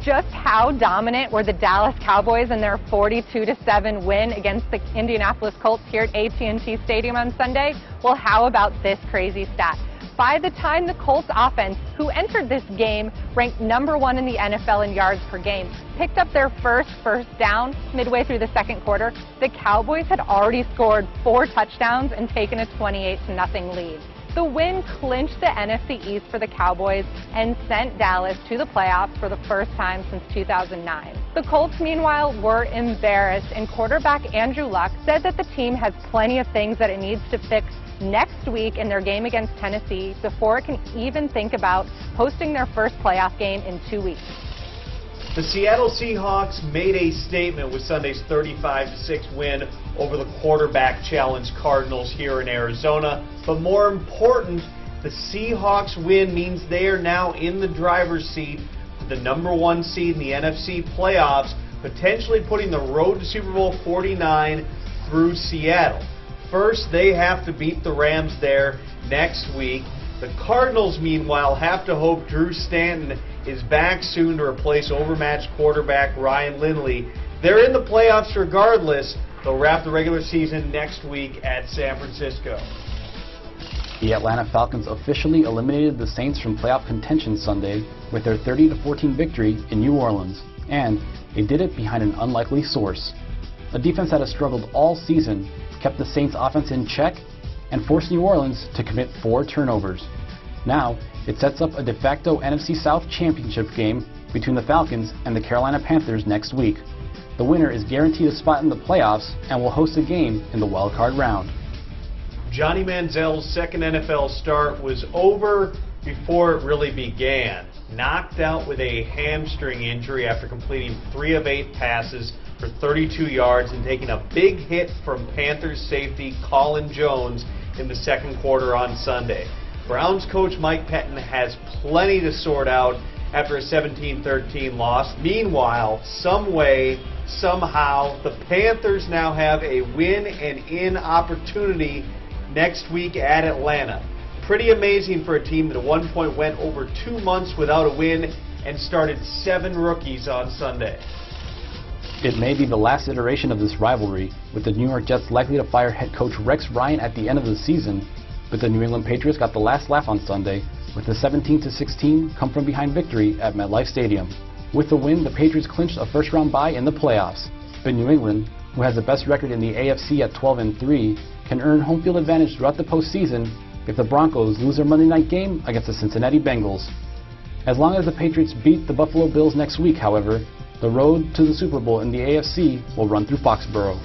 Just how dominant were the Dallas Cowboys in their 42-7 win against the Indianapolis Colts here at AT&T Stadium on Sunday? Well, how about this crazy stat? By the time the Colts offense, who entered this game ranked #1 in the NFL in yards per game, picked up their first down midway through the second quarter, the Cowboys had already scored 4 touchdowns and taken a 28-0 lead. The win clinched the NFC East for the Cowboys and sent Dallas to the playoffs for the first time since 2009. The Colts, meanwhile, were embarrassed, and quarterback Andrew Luck said that the team has plenty of things that it needs to fix next week in their game against Tennessee before it can even think about hosting their first playoff game in 2 weeks. The Seattle Seahawks made a statement with Sunday's 35-6 win over the quarterback-challenged Cardinals here in Arizona. But more important, the Seahawks win means they are now in the driver's seat for the #1 seed in the NFC playoffs, potentially putting the road to Super Bowl 49 through Seattle. First, they have to beat the Rams there next week. The Cardinals, meanwhile, have to hope Drew Stanton is back soon to replace overmatched quarterback Ryan Lindley. They're in the playoffs regardless. They'll wrap the regular season next week at San Francisco. The Atlanta Falcons officially eliminated the Saints from playoff contention Sunday with their 30-14 victory in New Orleans, and they did it behind an unlikely source. A defense that has struggled all season kept the Saints' offense in check and forced New Orleans to commit 4 turnovers. Now, it sets up a de facto NFC South championship game between the Falcons and the Carolina Panthers next week. The winner is guaranteed a spot in the playoffs and will host a game in the wild card round. Johnny Manziel's second NFL start was over before it really began. Knocked out with a hamstring injury after completing 3 of 8 passes for 32 yards and taking a big hit from Panthers safety Colin Jones in the second quarter on Sunday. Browns coach Mike Pettin has plenty to sort out after a 17-13 loss. Meanwhile, some way, somehow, the Panthers now have a win-and-in opportunity next week at Atlanta. Pretty amazing for a team that at one point went over 2 months without a win and started 7 rookies on Sunday. It may be the last iteration of this rivalry, with the New York Jets likely to fire head coach Rex Ryan at the end of the season, but the New England Patriots got the last laugh on Sunday with a 17-16 come-from-behind victory at MetLife Stadium. With the win, the Patriots clinched a first-round bye in the playoffs, but New England, who has the best record in the AFC at 12-3, can earn home field advantage throughout the postseason if the Broncos lose their Monday night game against the Cincinnati Bengals. As long as the Patriots beat the Buffalo Bills next week, however, the road to the Super Bowl in the AFC will run through Foxborough.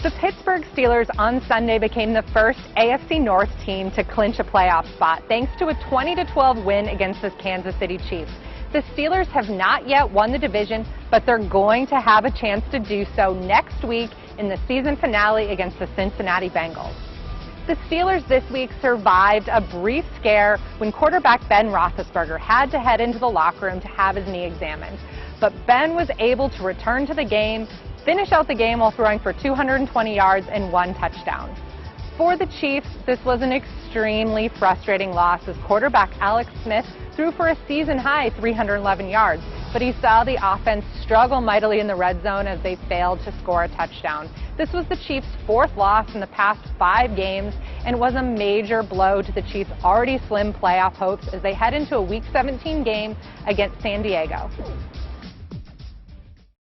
The Pittsburgh Steelers on Sunday became the first AFC North team to clinch a playoff spot thanks to a 20-12 win against the Kansas City Chiefs. The Steelers have not yet won the division, but they're going to have a chance to do so next week in the season finale against the Cincinnati Bengals. The Steelers this week survived a brief scare when quarterback Ben Roethlisberger had to head into the locker room to have his knee examined. But Ben was able to return to the game, finish out the game while throwing for 220 yards and 1 touchdown. For the Chiefs, this was an extremely frustrating loss as quarterback Alex Smith threw for a season-high 311 yards, but he saw the offense struggle mightily in the red zone as they failed to score a touchdown. This was the Chiefs' 4th loss in the past 5 games and was a major blow to the Chiefs' already slim playoff hopes as they head into a Week 17 game against San Diego.